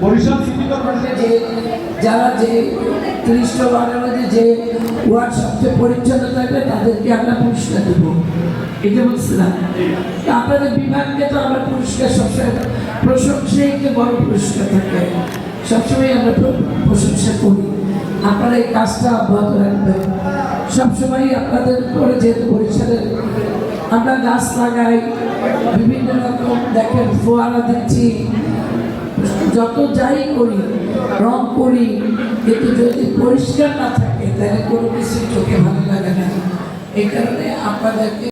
Barishal city corporation যে যারা যে 30টা ওয়ার্ডের মধ্যে যে ওয়ার্ড সবচেয়ে পরিচ্ছন্ন থাকবে তাদেরকে আমরা পুরস্কার দেবো, এটা বলছিলাম। আপনাদের বিভাগকে তো আমরা পুরস্কার সবসময় প্রশংসাকে বড় পুরস্কার থাকে, সবসময় আমরা প্রশংসা করি। আপনারা এই কাজটা অব্যাহত রাখবেন সবসময়। আপনাদের উপরে যেহেতু বরিশালের আমরা গাছ লাগাই, বিভিন্ন রকম দেখেন ফোয়ারা দিচ্ছি, যত যাই করি রং করি, কিন্তু যদি পরিষ্কার না থাকে তাহলে কোনো কিছু চোখে ভালো লাগে না। এই কারণে আপনাদেরকে